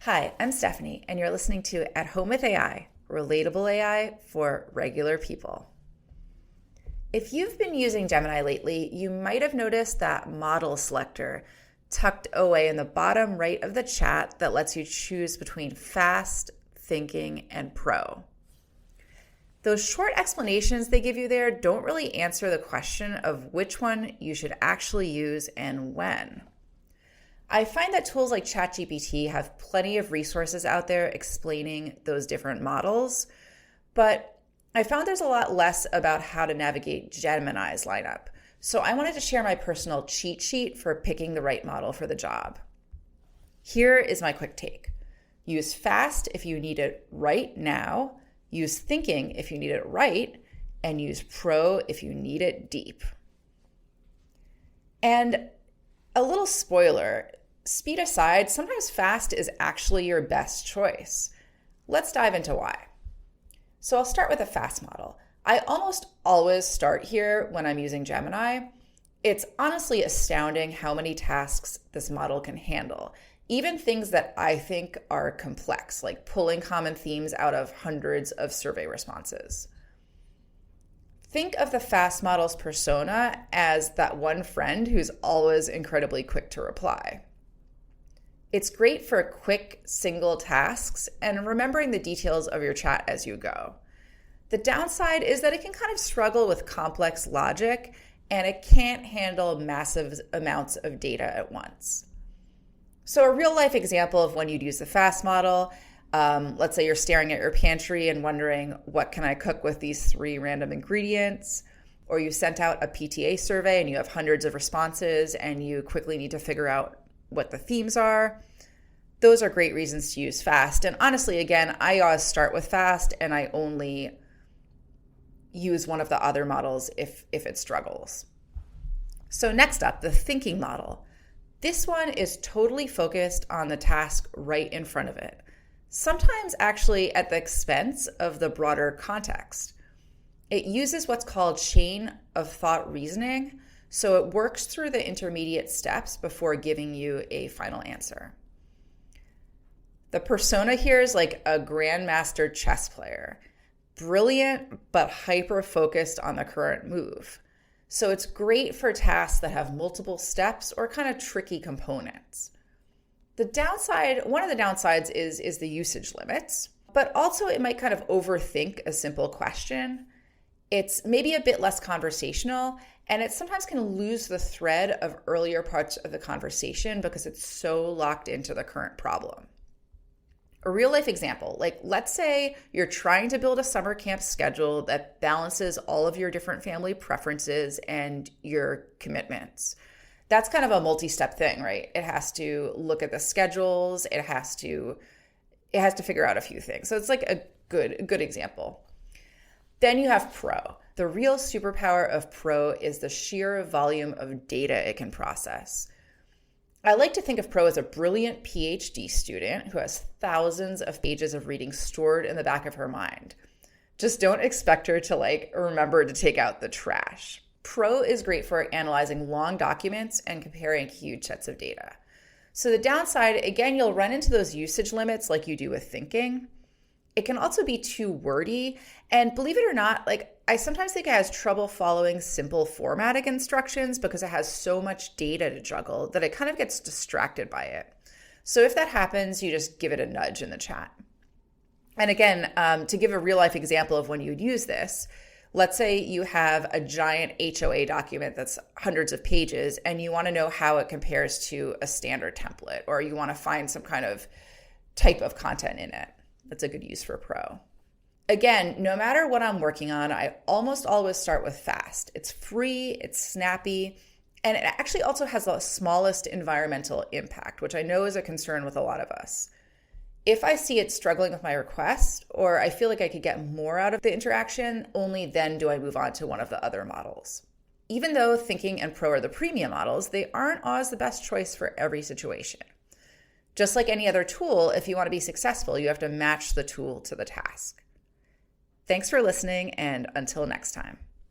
Hi, I'm Stephanie, and you're listening to At Home with AI, relatable AI for regular people. If you've been using Gemini lately, you might have noticed that model selector tucked away in the bottom right of the chat that lets you choose between fast, thinking, and pro. Those short explanations they give you there don't really answer the question of which one you should actually use and when. I find that tools like ChatGPT have plenty of resources out there explaining those different models, but I found there's a lot less about how to navigate Gemini's lineup. So I wanted to share my personal cheat sheet for picking the right model for the job. Here is my quick take. Use fast if you need it right now, use thinking if you need it right, and use pro if you need it deep. And a little spoiler, speed aside, sometimes fast is actually your best choice. Let's dive into why. So I'll start with a fast model. I almost always start here when I'm using Gemini. It's honestly astounding how many tasks this model can handle, even things that I think are complex, like pulling common themes out of hundreds of survey responses. Think of the fast model's persona as that one friend who's always incredibly quick to reply. It's great for quick, single tasks and remembering the details of your chat as you go. The downside is that it can kind of struggle with complex logic and it can't handle massive amounts of data at once. So a real life example of when you'd use the fast model, let's say you're staring at your pantry and wondering, what can I cook with these 3 random ingredients? Or you sent out a PTA survey and you have hundreds of responses and you quickly need to figure out what the themes are. Those are great reasons to use fast. And honestly, again, I always start with fast and I only use one of the other models if it struggles. So next up, the thinking model. This one is totally focused on the task right in front of it, sometimes actually at the expense of the broader context. It uses what's called chain of thought reasoning, so it works through the intermediate steps before giving you a final answer. The persona here is like a grandmaster chess player, brilliant but hyper-focused on the current move. So it's great for tasks that have multiple steps or kind of tricky components. One of the downsides is the usage limits, but also it might kind of overthink a simple question. It's maybe a bit less conversational, and it sometimes can lose the thread of earlier parts of the conversation because it's so locked into the current problem. A real life example, like let's say you're trying to build a summer camp schedule that balances all of your different family preferences and your commitments. That's kind of a multi-step thing, right? It has to look at the schedules. It has to figure out a few things. So it's like a good example. Then you have pro. The real superpower of pro is the sheer volume of data it can process. I like to think of pro as a brilliant PhD student who has thousands of pages of reading stored in the back of her mind. Just don't expect her to remember to take out the trash. Pro is great for analyzing long documents and comparing huge sets of data. So the downside, again, you'll run into those usage limits like you do with thinking. It can also be too wordy. And believe it or not, I sometimes think it has trouble following simple formatting instructions because it has so much data to juggle that it kind of gets distracted by it. So if that happens, you just give it a nudge in the chat. And again, to give a real life example of when you'd use this, let's say you have a giant HOA document that's hundreds of pages and you want to know how it compares to a standard template, or you want to find some kind of type of content in it. That's a good use for pro. Again, no matter what I'm working on, I almost always start with fast. It's free, it's snappy, and it actually also has the smallest environmental impact, which I know is a concern with a lot of us. If I see it struggling with my request, or I feel like I could get more out of the interaction, only then do I move on to one of the other models. Even though Thinking and Pro are the premium models, they aren't always the best choice for every situation. Just like any other tool, if you want to be successful, you have to match the tool to the task. Thanks for listening, and until next time.